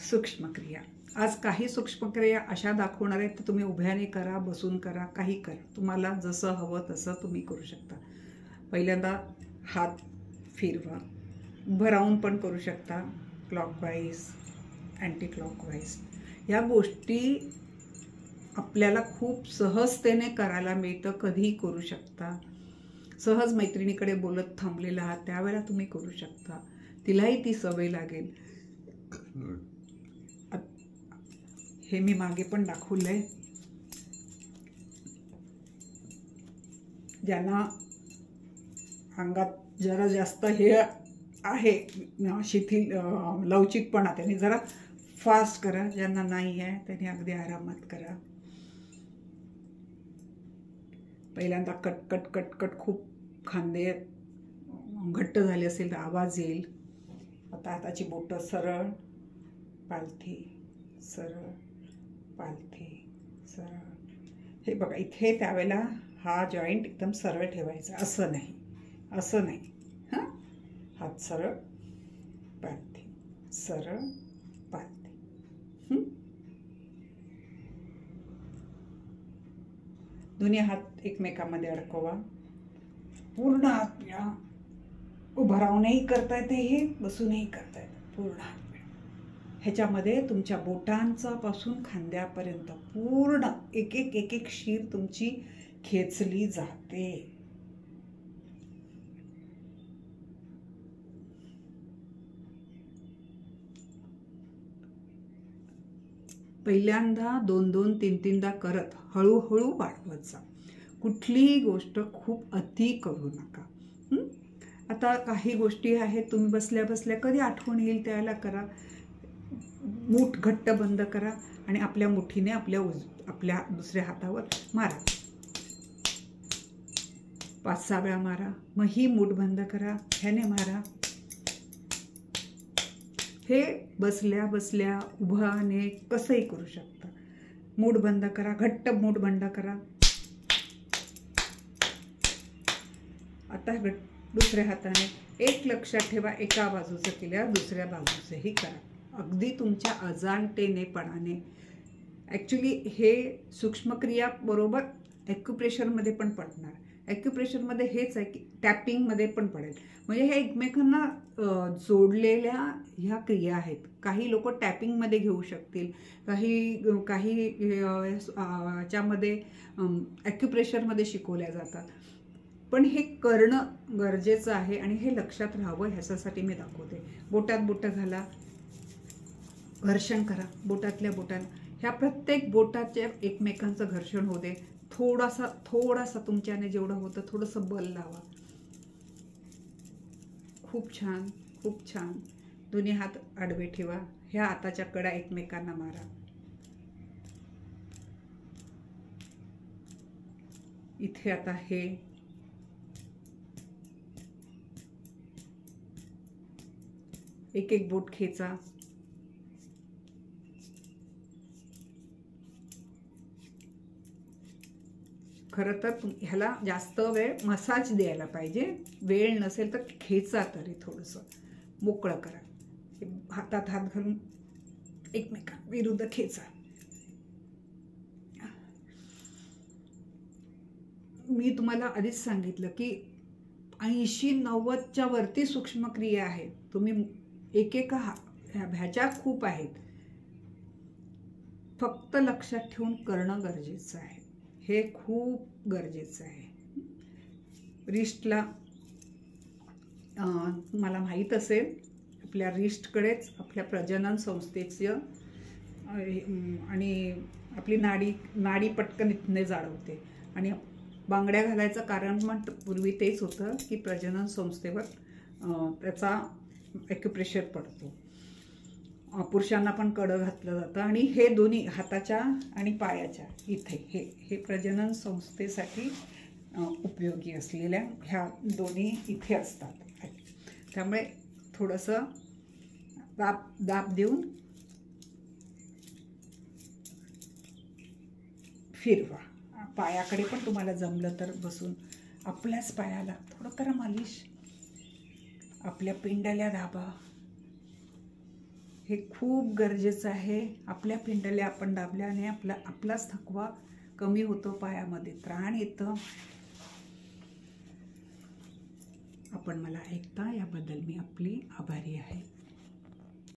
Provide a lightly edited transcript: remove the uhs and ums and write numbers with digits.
सूक्ष्म क्रिया. आज काही सूक्ष्म क्रिया अशा दाखवणार आहेत तर तुम्ही उभ्याने करा, बसून करा, काही करा, तुम्हाला जसं हवं तसं तुम्ही करू शकता. पहिल्यांदा हात फिरवा, उभं राहून पण करू शकता, क्लॉकवाईज, अँटी क्लॉकवाईज. या गोष्टी आपल्याला खूप सहजतेने करायला मिळतं, कधीही करू शकता. सहज मैत्रिणीकडे बोलत थांबलेला आहात त्यावेळेला तुम्ही करू शकता, तिलाही ती सवय लागेल. हे मी मागे पण दाखवलंय. ज्यांना अंगात जरा जास्त हे आहे शिथिल लवचिकपणा त्यांनी जरा फास्ट करा, ज्यांना नाही आहे त्यांनी अगदी आरामात करा. पहिल्यांदा कट कट कट कट खूप खांदे घट्ट झाले असेल तर आवाज येईल. आता हाताची बोटं सरळ, पालथी सरळ, पालथी सरळ. हे बघा इथे त्यावेळेला हा जॉईंट एकदम सरळ ठेवायचा, असं नाही, असं नाही. हां, हात सरळ, पालथी सरळ, पालथी. दोन्ही हात एकमेकांमध्ये अडकवा. पूर्ण हात पिळा. उभं राहूनही करता येते, हे बसूनही करता येते. पूर्ण हात पिळा. ह्याच्यामध्ये तुमच्या बोटांचा पासून खांद्यापर्यंत पूर्ण एक एक एक एक शीर तुमची खेचली जाते. पहिल्यांदा 2-2, 3-3दा करत हळूहळू वाढवत जा. कुठलीही गोष्ट खूप अति करू नका. आता काही गोष्टी आहेत तुम्ही बसल्या बसल्या कधी आठवण येईल त्याला करा. मूठ घट्ट बंद करा आणि आपल्या मुठीने आपल्या दुसऱ्या हातावर मारा. 5-6 वेळा मारा. मग ही मूठ बंद करा, ह्याने मारा. हे बसल्या बसल्या उभाने कसंही करू शकता. मूठ बंद करा, घट्ट मूठ बंद करा. आता दुसऱ्या हाताने एक लक्षात ठेवा, एका बाजूचं केल्यावर दुसऱ्या बाजूचंही करा, अगदी तुमच्या अजाणतेनेपणाने. ॲक्च्युली हे सूक्ष्मक्रिया बरोबर ॲक्युप्रेशरमध्ये पण पडणार. ॲक्युप्रेशरमध्ये हेच आहे की टॅपिंगमध्ये पण पडेल. म्हणजे हे एकमेकांना जोडलेल्या ह्या क्रिया आहेत. काही लोक टॅपिंगमध्ये घेऊ शकतील, काही याच्यामध्ये ॲक्युप्रेशरमध्ये शिकवल्या जातात. पण हे करणं गरजेचं आहे आणि हे लक्षात राहावं, ह्याच्यासाठी मी दाखवते. बोटात बोटं घाला, घर्षण करा बोटातल्या बोटाला. ह्या प्रत्येक बोटाच्या एकमेकांचं घर्षण होते. थोडासा तुमच्याने जेवढं होतं थोडंसं बल लावा. खूप छान, खूप छान. दोन्ही हात आडवे ठेवा. ह्या हाताच्या कडा एकमेकांना मारा. इथे आता हे एक एक बोट खेचा. खरं तर ह्याला जास्त वेळ मसाज द्यायला पाहिजे. वेळ नसेल तर खेचा, तरी थोडंसं मोकळं करा. हातात हात घालून एकमेकांविरुद्ध खेचा. मी तुम्हाला आधीच सांगितलं की 80-90च्या वरती सूक्ष्मक्रिया आहेत. तुम्ही एकेका ह्याच्या खूप आहेत. फक्त लक्षात ठेवून करणं गरजेचं आहे. हे खूप गरजेचं आहे. रिस्टला मला माहीत असेल, आपल्या रिस्टकडेच आपल्या प्रजनन संस्थेचं आणि आपली नाडी पटकन इथने जाणवते. आणि बांगड्या घालायचं कारण पण पूर्वी तेच होतं की प्रजनन संस्थेवर त्याचा ॲक्युप्रेशर पडतो. पुरुषांना पण कडं घातलं जातं. आणि हे दोन्ही हाताच्या आणि पायाच्या इथे हे प्रजनन संस्थेसाठी उपयोगी असलेल्या ह्या दोन्ही इथे असतात. त्यामुळे थोडंसं दाब देऊन फिरवा. पायाकडे पण तुम्हाला जमलं तर बसून आपल्याच पायाला थोडं करा मालिश. आपल्या पिंडाला दाबा. हे खूप गरजेचं आहे. आपल्या पिंडल्या आपण दाबल्याने आपलाच थकवा कमी होतो, पायामध्ये त्राण येतं. आपण मला ऐकता याबद्दल मी आपली आभारी आहे.